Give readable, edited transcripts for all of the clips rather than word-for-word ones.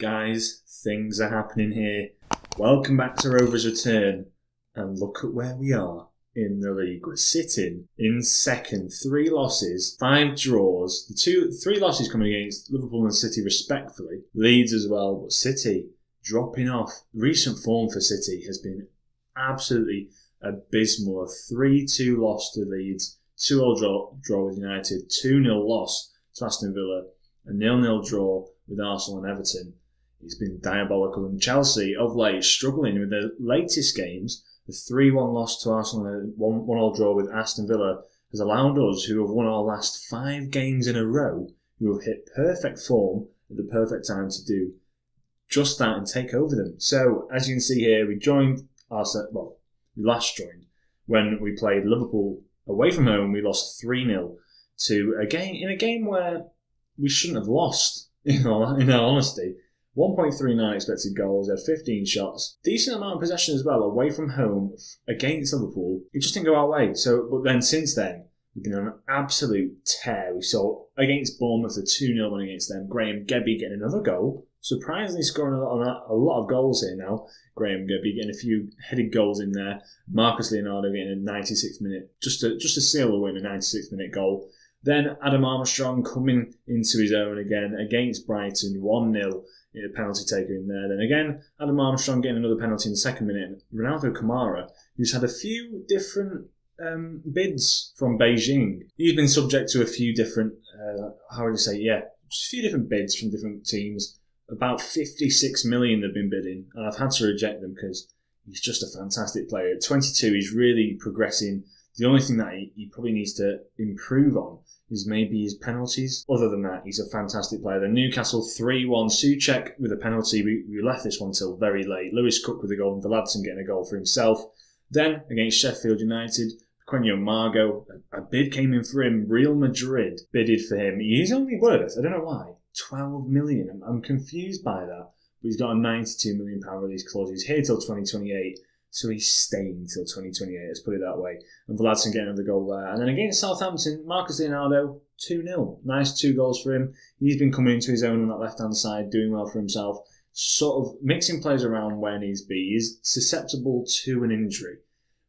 Guys, things are happening here. Welcome back to Rovers Return. And look at where we are in the league. We're sitting in second. 3 losses, 5 draws. The 3 losses coming against Liverpool and City respectfully. Leeds as well, but City dropping off. Recent form for City has been absolutely abysmal. A 3-2 loss to Leeds, 2-0 draw with United, 2-0 loss to Aston Villa, a 0-0 draw with Arsenal and Everton. It's been diabolical. And Chelsea, of late, struggling with their latest games. The 3-1 loss to Arsenal and a 1-1 draw with Aston Villa has allowed us, who have won our last 5 games in a row, who have hit perfect form at the perfect time to do just that and take over them. So, as you can see here, we last joined when we played Liverpool away from home. We lost 3-0 to in a game where we shouldn't have lost, in all honesty. 1.39 expected goals, had 15 shots. Decent amount of possession as well, away from home against Liverpool. It just didn't go our way. But then since then, we've been on an absolute tear. We saw against Bournemouth a 2-0 win against them. Graham Gebby getting another goal. Surprisingly scoring a lot of goals here now. Graham Gebby getting a few headed goals in there. Marcus Leonardo getting a 96th minute, just to seal the win, a 96th minute goal. Then Adam Armstrong coming into his own again against Brighton, 1-0. A penalty taker in there. Then again, Adam Armstrong getting another penalty in the second minute. And Ronaldo Kamara, who's had a few different bids from Beijing. He's been subject to a few different, just a few different bids from different teams. About 56 million they've been bidding. And I've had to reject them because he's just a fantastic player. At 22, he's really progressing. The only thing that he probably needs to improve on is maybe his penalties. Other than that, he's a fantastic player. The Newcastle 3-1, Souček with a penalty. We left this one till very late. Lewis Cook with a goal and Vladson getting a goal for himself. Then, against Sheffield United, Quenio Margot, a bid came in for him. Real Madrid bidded for him. He's only worth, I don't know why, 12 million. I'm confused by that. But he's got a £92 million release clause. He's here till 2028. So he's staying till 2028, let's put it that way. And Vladson getting another goal there. And then against Southampton, Marcus Leonardo, 2-0. Nice 2 goals for him. He's been coming into his own on that left-hand side, doing well for himself. Sort of mixing players around where needs be. He's susceptible to an injury,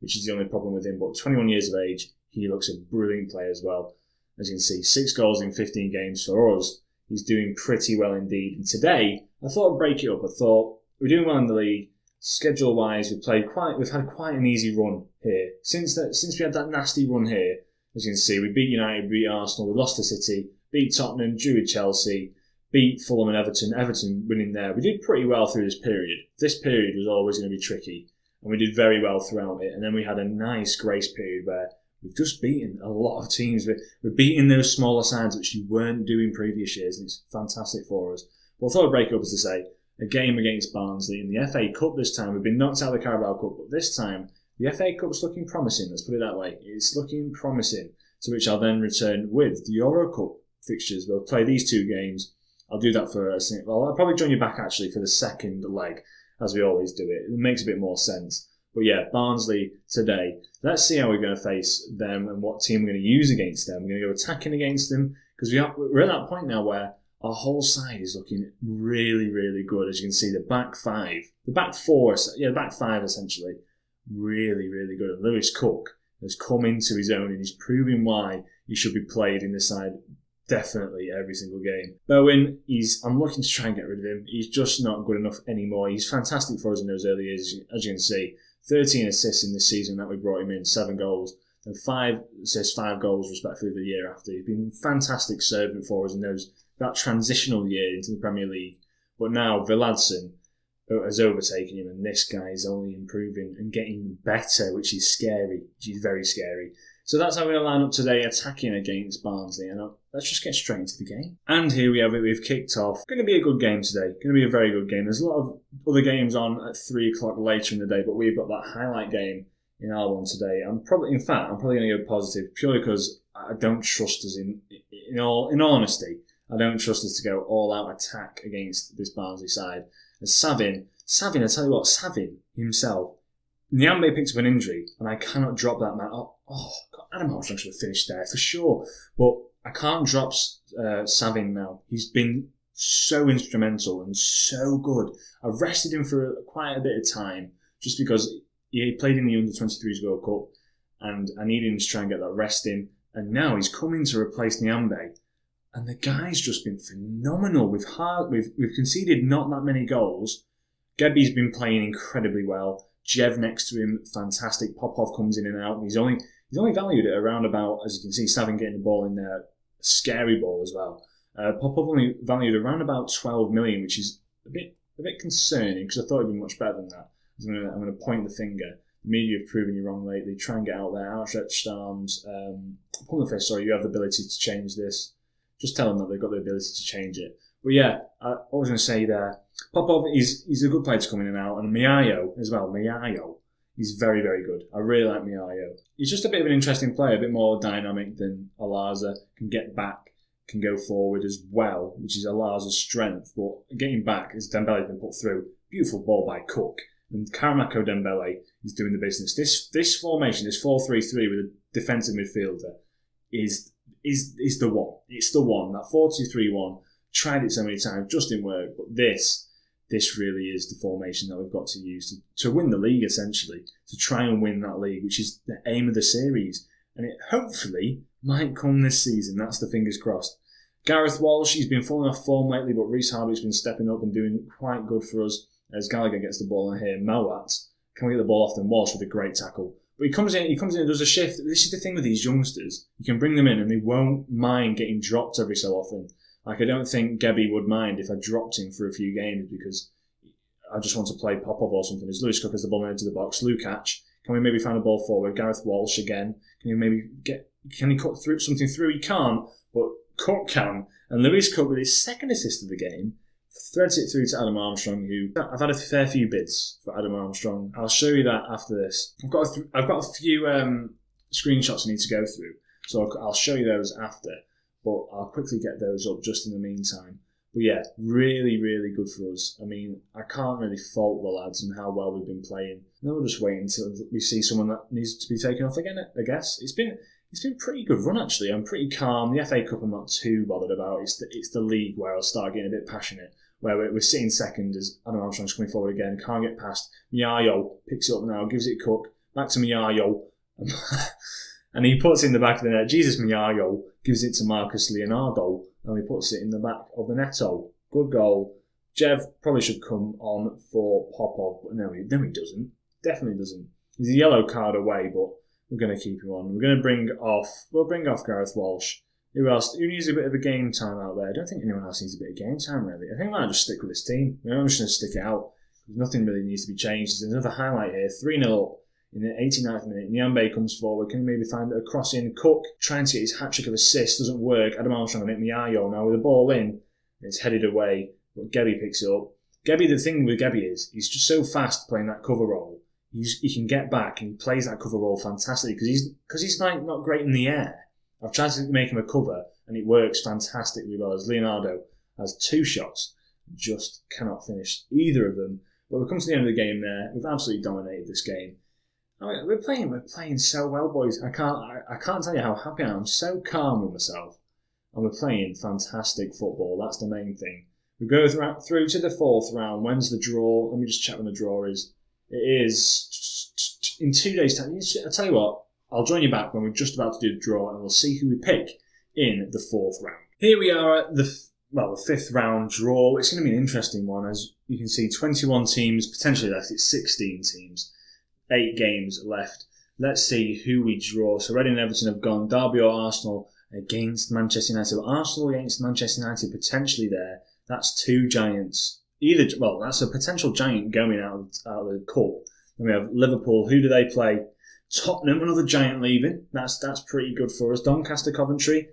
which is the only problem with him. But 21 years of age, he looks a brilliant player as well. As you can see, 6 goals in 15 games for us. He's doing pretty well indeed. And today, I thought I'd break it up. I thought, we're doing well in the league. Schedule-wise, we've had quite an easy run here. Since we had that nasty run here, as you can see, we beat United, we beat Arsenal, we lost to City, beat Tottenham, drew with Chelsea, beat Fulham and Everton. Everton winning there. We did pretty well through this period. This period was always going to be tricky, and we did very well throughout it. And then we had a nice grace period where we've just beaten a lot of teams. We're beating those smaller sides which you weren't doing previous years, and it's fantastic for us. Well, I thought I'd break up as to say, a game against Barnsley in the FA Cup this time. We've been knocked out of the Carabao Cup, but this time the FA Cup's looking promising, let's put it that way. It's looking promising, to which I'll then return with the Euro Cup fixtures. We'll play these 2 games. I'll do that I'll probably join you back actually for the second leg, as we always do it. It makes a bit more sense. But yeah, Barnsley today. Let's see how we're going to face them and what team we're going to use against them. We're going to go attacking against them, because we're at that point now where our whole side is looking really, really good. As you can see, the back 5, the back 4, the back 5 essentially, really, really good. And Lewis Cook has come into his own and he's proving why he should be played in the side definitely every single game. Bowen, I'm looking to try and get rid of him. He's just not good enough anymore. He's fantastic for us in those early years, as you can see. 13 assists in this season that we brought him in, 7 goals. And 5 assists, 5 goals respectively the year after. He's been a fantastic servant for us in that transitional year into the Premier League. But now Vladson has overtaken him, and this guy is only improving and getting better, which is scary. Which is very scary. So that's how we're going to line up today, attacking against Barnsley. And let's just get straight into the game. And here we have it. We've kicked off. Going to be a good game today. Going to be a very good game. There's a lot of other games on at 3 o'clock later in the day, but we've got that highlight game in our one today. I'm probably going to go positive purely because I don't trust us in all honesty. I don't trust us to go all-out attack against this Barnsley side. And Savin, I tell you what, Savin himself, Nyambe picked up an injury, and I cannot drop that man. Oh God, Adam Armstrong should have finished there for sure. But I can't drop Savin now. He's been so instrumental and so good. I've rested him for quite a bit of time just because he played in the Under-23s World Cup and I needed him to try and get that rest in. And now he's coming to replace Nyambe. And the guy's just been phenomenal. We've conceded not that many goals. Gebbie's been playing incredibly well. Jev next to him, fantastic. Popov comes in and out. He's only valued at around about, as you can see, Savin getting the ball in there, a scary ball as well. Popov only valued around about 12 million, which is a bit concerning because I thought it'd be much better than that. I'm going to point the finger. The media have proven you wrong lately. Try and get out there, outstretched arms. Pull the fist, sorry, you have the ability to change this. Just tell them that they've got the ability to change it. But yeah, I was going to say there, Popov, he's a good player to come in and out. And Miayo as well. Miayo, he's very, very good. I really like Miayo. He's just a bit of an interesting player, a bit more dynamic than Alaza. Can get back, can go forward as well, which is Alaza's strength. But getting back, as Dembele's been put through, beautiful ball by Cook. And Karamako Dembele is doing the business. This formation, this 4-3-3 with a defensive midfielder is the one. It's the one. That 4-2-3-1, tried it so many times, just didn't work. But this really is the formation that we've got to use to win the league, essentially, to try and win that league, which is the aim of the series. And it hopefully might come this season. That's the fingers crossed. Gareth Walsh, he's been falling off form lately, but Reece Hardwick's been stepping up and doing quite good for us. As Gallagher gets the ball in here, Mowat can we get the ball off them? Walsh with a great tackle. But he comes in and does a shift. This is the thing with these youngsters. You can bring them in and they won't mind getting dropped every so often. Like, I don't think Gebbie would mind if I dropped him for a few games because I just want to play Popov or something. As Lewis Cook has the ball into the box, Lukacs, can we maybe find a ball forward? Gareth Walsh again. Can he cut through something through? He can't, but Cook can. And Lewis Cook, with his second assist of the game, threads it through to Adam Armstrong, who I've had a fair few bids for Adam Armstrong. I'll show you that after this. I've got a few screenshots I need to go through, so I'll show you those after. But I'll quickly get those up just in the meantime. But yeah, really, really good for us. I mean, I can't really fault the lads and how well we've been playing. And we'll just wait until we see someone that needs to be taken off again, I guess. It's been a pretty good run, actually. I'm pretty calm. The FA Cup I'm not too bothered about. It's the league where I'll start getting a bit passionate, where we're sitting second as Adam Armstrong's coming forward again, can't get past. Miayo picks it up now, gives it Cook, back to Miayo. And he puts it in the back of the net. Jesus Miayo gives it to Marcus Leonardo, and he puts it in the back of the netto. Good goal. Jev probably should come on for Popov, but no, he doesn't. Definitely doesn't. He's a yellow card away, but we're going to keep him on. We'll bring off Gareth Walsh. Who else? Who needs a bit of a game time out there? I don't think anyone else needs a bit of game time, really. I think I might just stick with this team. I'm just going to stick it out. Nothing really needs to be changed. There's another highlight here. 3-0 up in the 89th minute. Nyambe comes forward. Can he maybe find a cross in? Cook trying to get his hat-trick of assists. Doesn't work. Adam Armstrong on it. Miayo now with the ball in. It's headed away. But Gebbie picks it up. Gebbie, the thing with Gebbie is he's just so fast playing that cover role. He can get back and he plays that cover role fantastically because he's like not great in the air. I've tried to make him a cover and it works fantastically well, as Leonardo has 2 shots, just cannot finish either of them. But we come to the end of the game there. We've absolutely dominated this game. I mean, we're playing so well, boys. I can't tell you how happy I am. I'm so calm with myself, and we're playing fantastic football. That's the main thing. We go through to the 4th round. When's the draw? Let me just check when the draw is. It is in 2 days' time. I'll tell you what. I'll join you back when we're just about to do the draw, and we'll see who we pick in the 4th round. Here we are at the 5th round draw. It's going to be an interesting one, as you can see. 21 teams potentially left. It's 16 teams. 8 games left. Let's see who we draw. So Reading and Everton have gone. Derby or Arsenal against Manchester United. Arsenal against Manchester United potentially there. That's 2 giants. That's a potential giant going out of the cup. Then we have Liverpool. Who do they play? Tottenham, another giant leaving. That's pretty good for us. Doncaster, Coventry.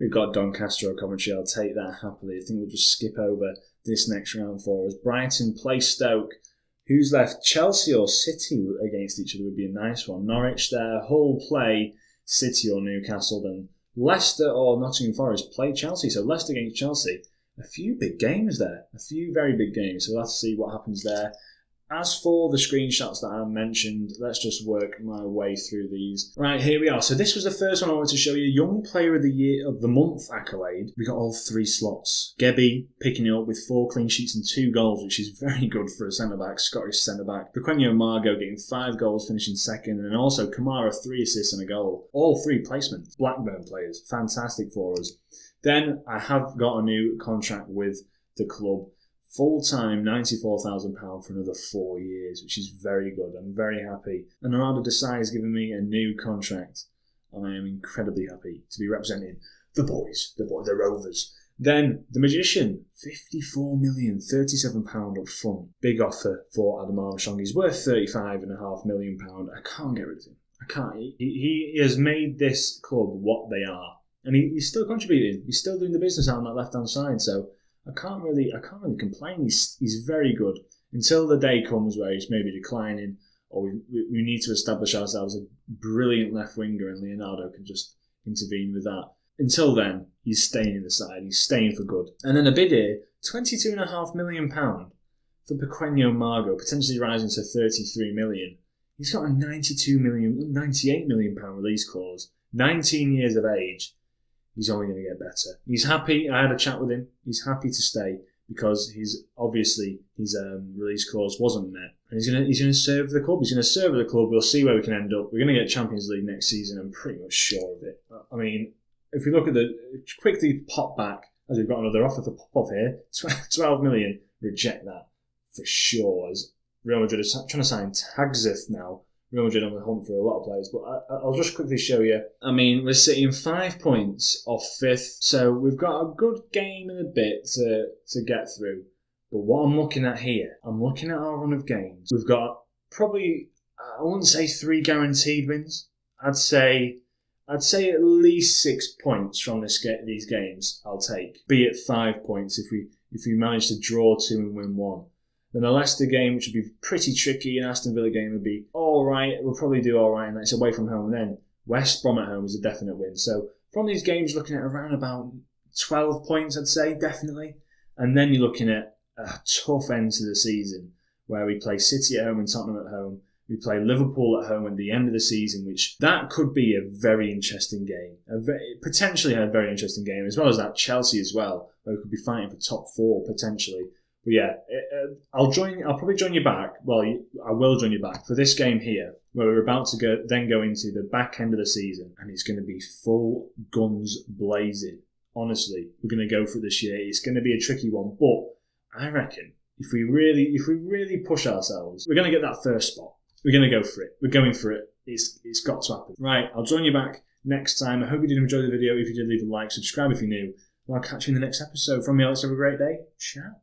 We've got Doncaster or Coventry. I'll take that happily. I think we'll just skip over this next round for us. Brighton play Stoke. Who's left? Chelsea or City against each other would be a nice one. Norwich there. Hull play City or Newcastle. Then Leicester or Nottingham Forest play Chelsea. So Leicester against Chelsea. A few big games there. A few very big games. So we'll have to see what happens there. As for the screenshots that I mentioned, let's just work my way through these. Right, here we are. So this was the first one I wanted to show you. Young Player of the Year of the Month accolade. We got all 3 slots. Gebby picking it up with 4 clean sheets and 2 goals, which is very good for a centre-back, Scottish centre-back. Pequeno Margot getting 5 goals, finishing second, and also Kamara 3 assists and a goal. All 3 placements. Blackburn players. Fantastic for us. Then I have got a new contract with the club. Full-time £94,000 for another 4 years, which is very good. I'm very happy. And Arada Desai has given me a new contract. And I am incredibly happy to be representing the Rovers. Then the Magician, £54 million, £37 up front. Big offer for Adam Armstrong. He's worth £35.5 million. I can't get rid of him. I can't. He has made this club what they are. And he's still contributing. He's still doing the business out on that left-hand side. So I can't really complain. He's very good until the day comes where he's maybe declining, or we need to establish ourselves a brilliant left winger, and Leonardo can just intervene with that. Until then, he's staying in the side. He's staying for good. And then a bid here, £22.5 million for Pequeno Margot, potentially rising to £33 million. He's got a £98 million release clause. 19 years of age. He's only going to get better. He's happy. I had a chat with him. He's happy to stay because his release clause wasn't met, and he's going to serve the club. He's going to serve the club. We'll see where we can end up. We're going to get Champions League next season. I'm pretty much sure of it. I mean, if we look at quickly pop back as we've got another offer for Popov here, 12 million. Reject that for sure. As Real Madrid is trying to sign Tagzith now. Real Madrid on the hunt for a lot of players, but I'll just quickly show you. I mean, we're sitting 5 points off 5th, so we've got a good game and a bit to get through. But what I'm looking at here, I'm looking at our run of games. We've got probably, I wouldn't say 3 guaranteed wins. I'd say at least 6 points from these games. I'll take, be it 5 points if we manage to draw 2 and win 1. Then the Leicester game, which would be pretty tricky, and Aston Villa game would be all right. We'll probably do all right, and that's away from home. And then West Brom at home is a definite win. So from these games, looking at around about 12 points, I'd say, definitely. And then you're looking at a tough end to the season, where we play City at home and Tottenham at home. We play Liverpool at home at the end of the season, which that could be a very interesting game. Potentially a very interesting game, as well as that Chelsea as well, where we could be fighting for top 4 potentially. But yeah, I'll probably join you back. Well, I will join you back for this game here, where we're about to go into the back end of the season, and it's going to be full guns blazing. Honestly, we're going to go for it this year. It's going to be a tricky one, but I reckon if we really push ourselves, we're going to get that first spot. We're going to go for it. We're going for it. It's got to happen. Right, I'll join you back next time. I hope you did enjoy the video. If you did, leave a like, subscribe if you're new, and I'll catch you in the next episode. From me, Alex, have a great day. Ciao.